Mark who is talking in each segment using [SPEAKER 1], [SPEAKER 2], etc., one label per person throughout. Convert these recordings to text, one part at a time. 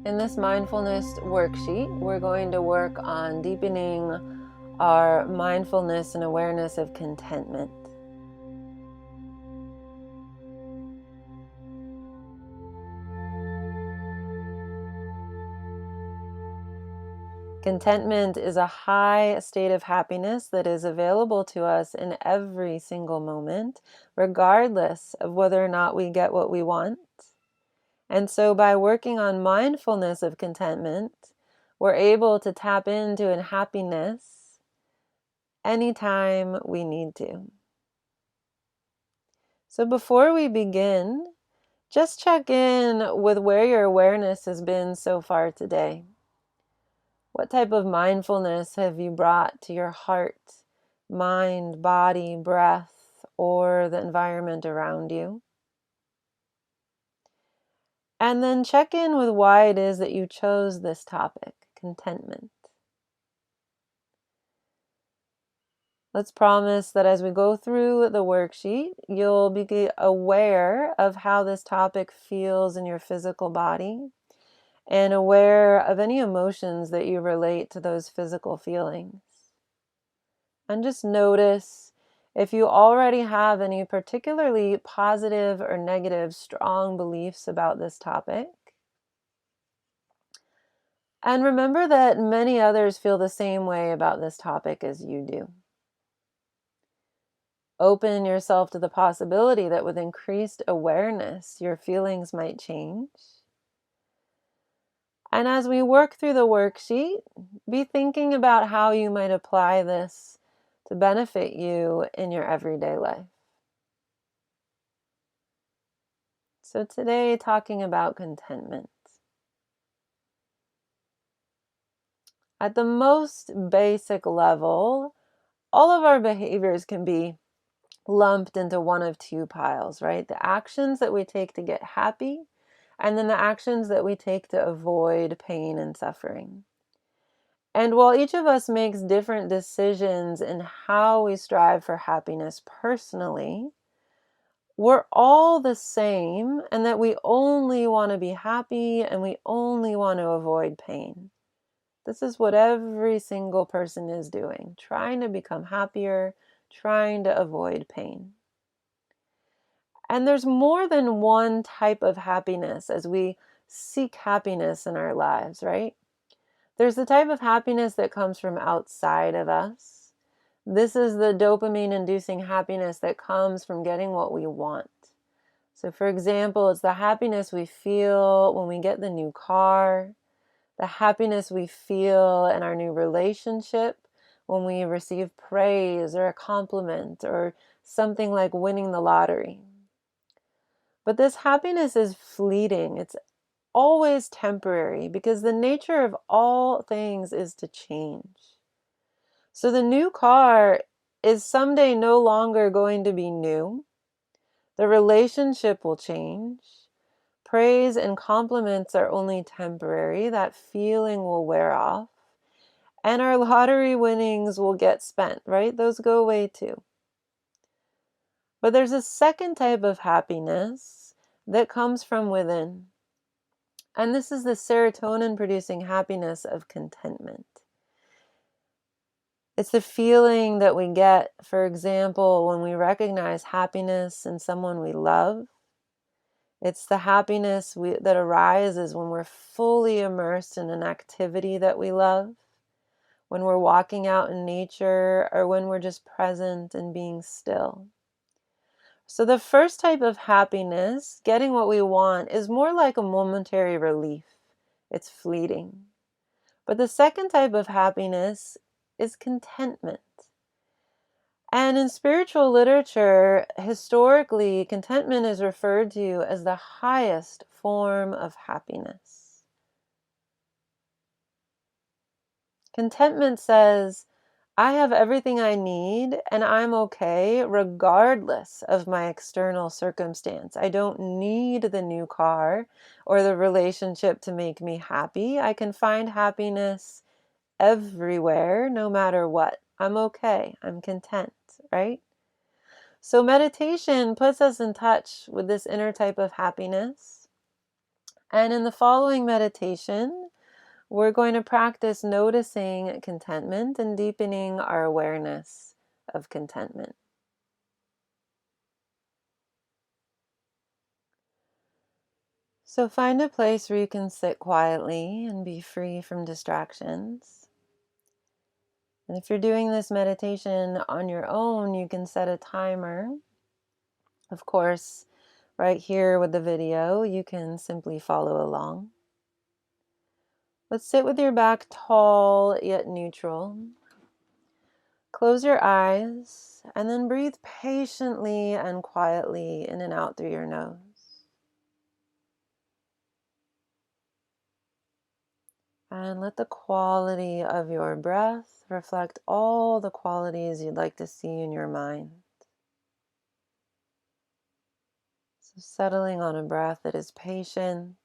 [SPEAKER 1] In this mindfulness worksheet, we're going to work on deepening our mindfulness and awareness of contentment. Contentment is a high state of happiness that is available to us in every single moment, regardless of whether or not we get what we want. And so by working on mindfulness of contentment, we're able to tap into a happiness anytime we need to. So before we begin, just check in with where your awareness has been so far today. What type of mindfulness have you brought to your heart, mind, body, breath, or the environment around you? And then check in with why it is that you chose this topic, contentment. Let's promise that as we go through the worksheet, you'll be aware of how this topic feels in your physical body and aware of any emotions that you relate to those physical feelings. And just notice if you already have any particularly positive or negative strong beliefs about this topic. And remember that many others feel the same way about this topic as you do. Open yourself to the possibility that with increased awareness, your feelings might change. And as we work through the worksheet, be thinking about how you might apply this to benefit you in your everyday life. So today, talking about contentment. At the most basic level, all of our behaviors can be lumped into one of two piles, right? The actions that we take to get happy, and then the actions that we take to avoid pain and suffering. And while each of us makes different decisions in how we strive for happiness personally, we're all the same, and that we only want to be happy and we only want to avoid pain. This is what every single person is doing, trying to become happier, trying to avoid pain. And there's more than one type of happiness as we seek happiness in our lives, right? There's the type of happiness that comes from outside of us. This is the dopamine-inducing happiness that comes from getting what we want. So for example, it's the happiness we feel when we get the new car, the happiness we feel in our new relationship when we receive praise or a compliment or something like winning the lottery. But this happiness is fleeting. It's always temporary because the nature of all things is to change. So the new car is someday no longer going to be new. The relationship will change. Praise and compliments are only temporary. That feeling will wear off. And our lottery winnings will get spent, right? Those go away too. But there's a second type of happiness that comes from within. And this is the serotonin-producing happiness of contentment. It's the feeling that we get, for example, when we recognize happiness in someone we love. It's the happiness that arises when we're fully immersed in an activity that we love, when we're walking out in nature, or when we're just present and being still. So the first type of happiness, getting what we want, is more like a momentary relief. It's fleeting. But the second type of happiness is contentment. And in spiritual literature, historically, contentment is referred to as the highest form of happiness. Contentment says, I have everything I need and I'm okay regardless of my external circumstance. I don't need the new car or the relationship to make me happy. I can find happiness everywhere, no matter what. I'm okay. I'm content, right? So meditation puts us in touch with this inner type of happiness. And in the following meditation, we're going to practice noticing contentment and deepening our awareness of contentment. So find a place where you can sit quietly and be free from distractions. And if you're doing this meditation on your own, you can set a timer. Of course, right here with the video, you can simply follow along. But sit with your back tall yet neutral. Close your eyes and then breathe patiently and quietly in and out through your nose. And let the quality of your breath reflect all the qualities you'd like to see in your mind. So settling on a breath that is patient,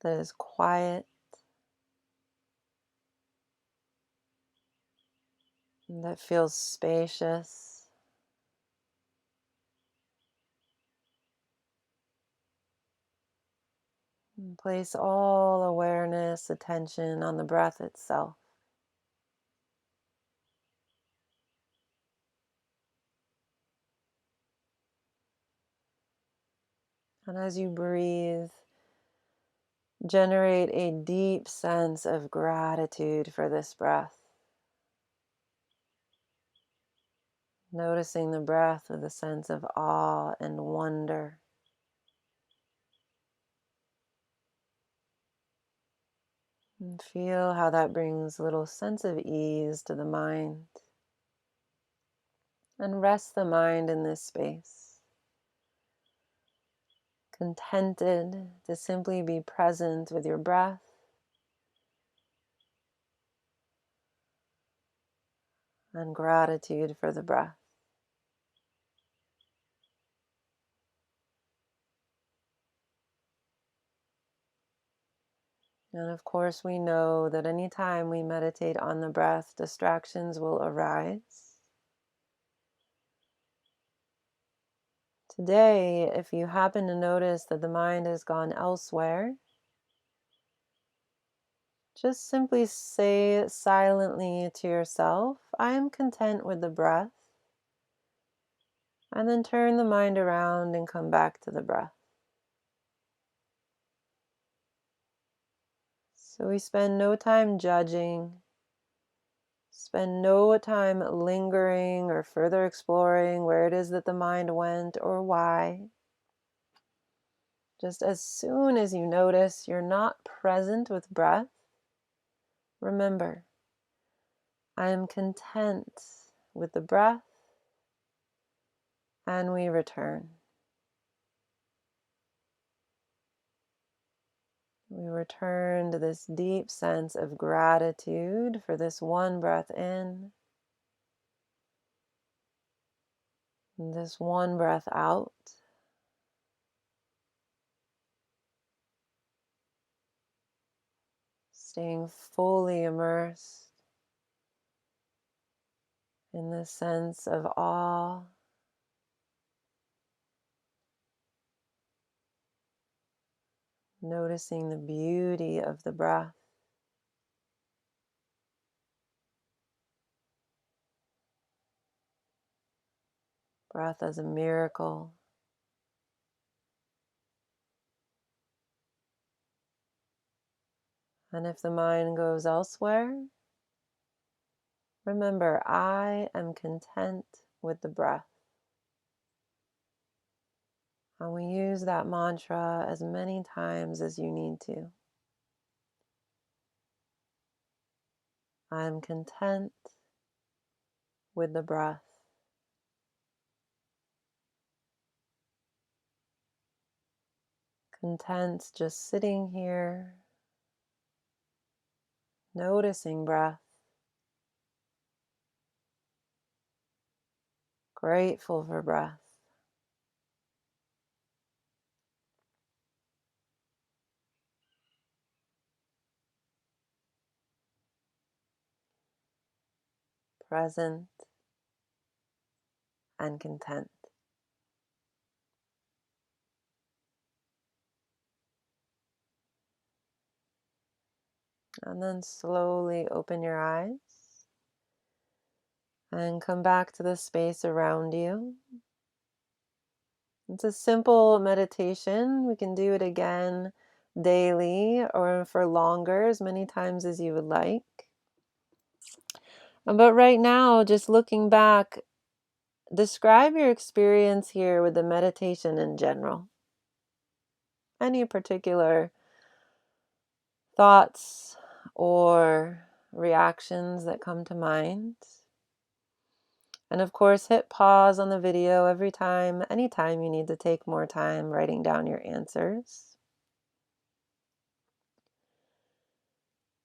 [SPEAKER 1] that is quiet, and that feels spacious. And place all awareness, attention on the breath itself. And as you breathe, generate a deep sense of gratitude for this breath. Noticing the breath with a sense of awe and wonder. And feel how that brings a little sense of ease to the mind. And rest the mind in this space. Contented to simply be present with your breath. And gratitude for the breath. And of course, we know that anytime we meditate on the breath, distractions will arise. Today, if you happen to notice that the mind has gone elsewhere, just simply say silently to yourself, I am content with the breath, and then turn the mind around and come back to the breath. So we spend no time judging, spend no time lingering or further exploring where it is that the mind went or why. Just as soon as you notice you're not present with breath, remember, I am content with the breath, and we return. We return to this deep sense of gratitude for this one breath in, and this one breath out. Staying fully immersed in this sense of awe, noticing the beauty of the breath. Breath as a miracle. And if the mind goes elsewhere, remember, I am content with the breath. And we use that mantra as many times as you need to. I am content with the breath. Content just sitting here, noticing breath. Grateful for breath. Present and content. And then slowly open your eyes and come back to the space around you. It's a simple meditation. We can do it again daily or for longer, as many times as you would like. But right now, just looking back, describe your experience here with the meditation in general. Any particular thoughts or reactions that come to mind. And of course, hit pause on the video anytime you need to take more time writing down your answers.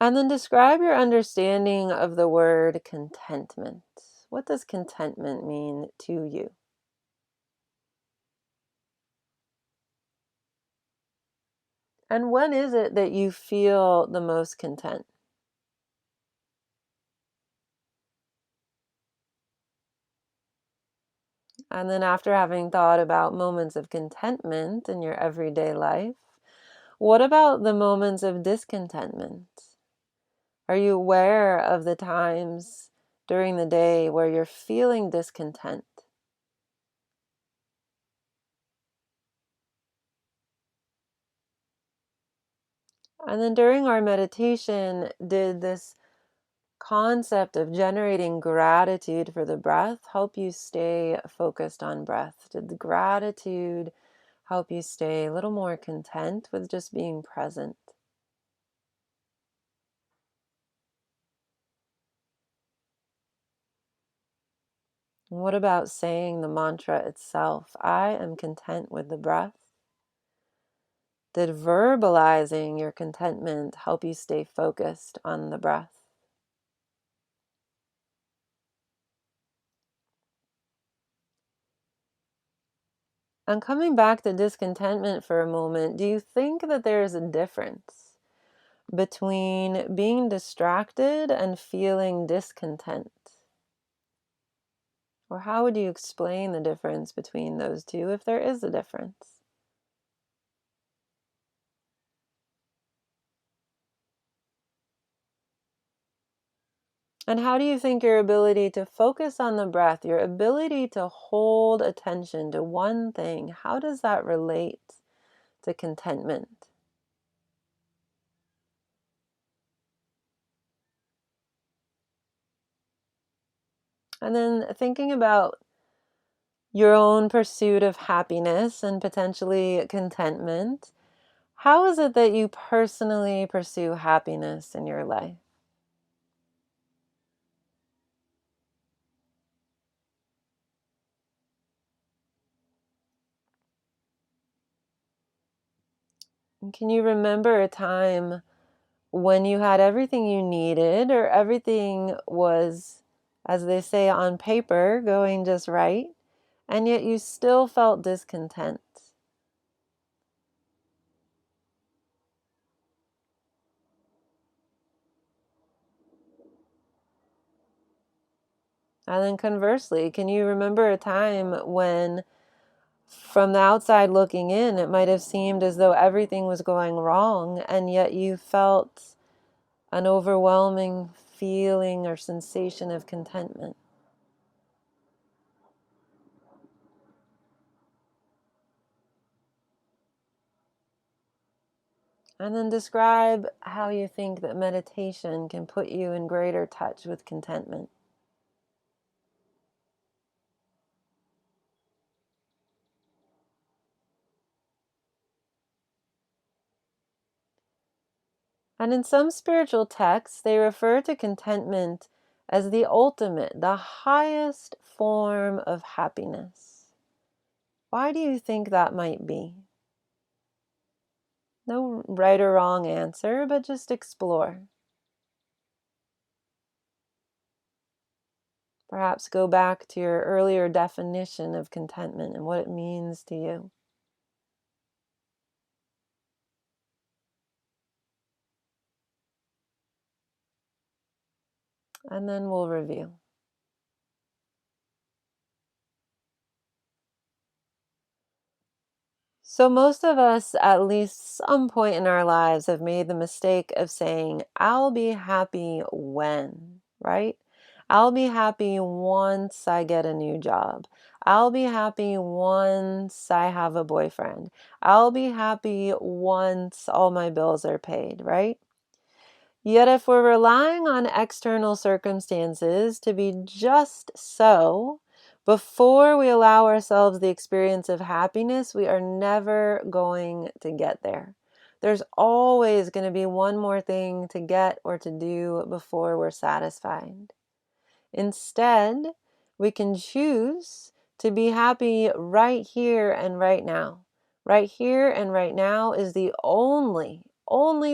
[SPEAKER 1] And then describe your understanding of the word contentment. What does contentment mean to you? And when is it that you feel the most content? And then after having thought about moments of contentment in your everyday life, what about the moments of discontentment? Are you aware of the times during the day where you're feeling discontent? And then during our meditation, did this concept of generating gratitude for the breath help you stay focused on breath? Did the gratitude help you stay a little more content with just being present? What about saying the mantra itself? I am content with the breath. Did verbalizing your contentment help you stay focused on the breath? And coming back to discontentment for a moment, do you think that there is a difference between being distracted and feeling discontent? Or how would you explain the difference between those two, if there is a difference? And how do you think your ability to focus on the breath, your ability to hold attention to one thing, how does that relate to contentment? And then thinking about your own pursuit of happiness and potentially contentment, how is it that you personally pursue happiness in your life? And can you remember a time when you had everything you needed or everything was, as they say, on paper, going just right, and yet you still felt discontent? And then conversely, can you remember a time when, from the outside looking in, it might have seemed as though everything was going wrong, and yet you felt an overwhelming feeling or sensation of contentment? And then describe how you think that meditation can put you in greater touch with contentment. And in some spiritual texts, they refer to contentment as the ultimate, the highest form of happiness. Why do you think that might be? No right or wrong answer, but just explore. Perhaps go back to your earlier definition of contentment and what it means to you. And then we'll review. So, most of us, at least some point in our lives, have made the mistake of saying, I'll be happy when, right? I'll be happy once I get a new job. I'll be happy once I have a boyfriend. I'll be happy once all my bills are paid, right? Yet, if we're relying on external circumstances to be just so, before we allow ourselves the experience of happiness, we are never going to get there. There's always going to be one more thing to get or to do before we're satisfied. Instead, we can choose to be happy right here and right now. Right here and right now is the only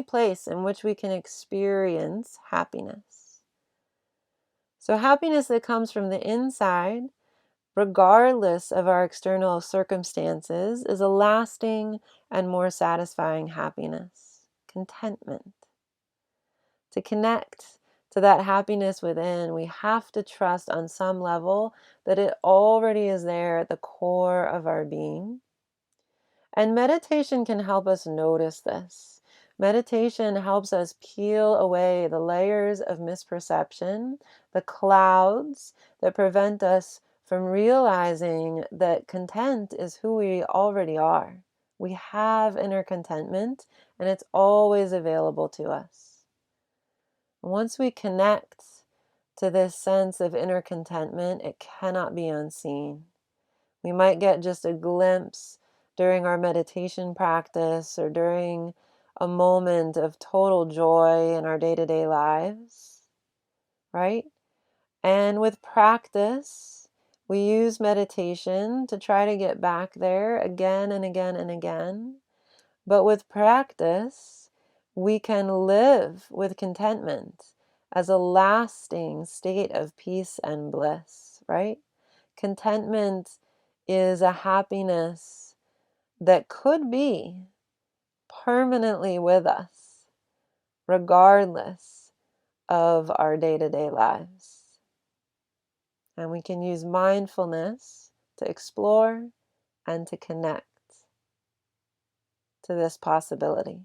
[SPEAKER 1] place in which we can experience happiness. So happiness that comes from the inside, regardless of our external circumstances, is a lasting and more satisfying happiness, contentment. To connect to that happiness within, we have to trust on some level that it already is there at the core of our being. And meditation can help us notice this. Meditation helps us peel away the layers of misperception, the clouds that prevent us from realizing that content is who we already are. We have inner contentment, and it's always available to us. Once we connect to this sense of inner contentment, it cannot be unseen. We might get just a glimpse during our meditation practice or during a moment of total joy in our day-to-day lives, right? And with practice, we use meditation to try to get back there again and again and again. But with practice, we can live with contentment as a lasting state of peace and bliss, right? Contentment is a happiness that could be permanently with us, regardless of our day-to-day lives. And we can use mindfulness to explore and to connect to this possibility.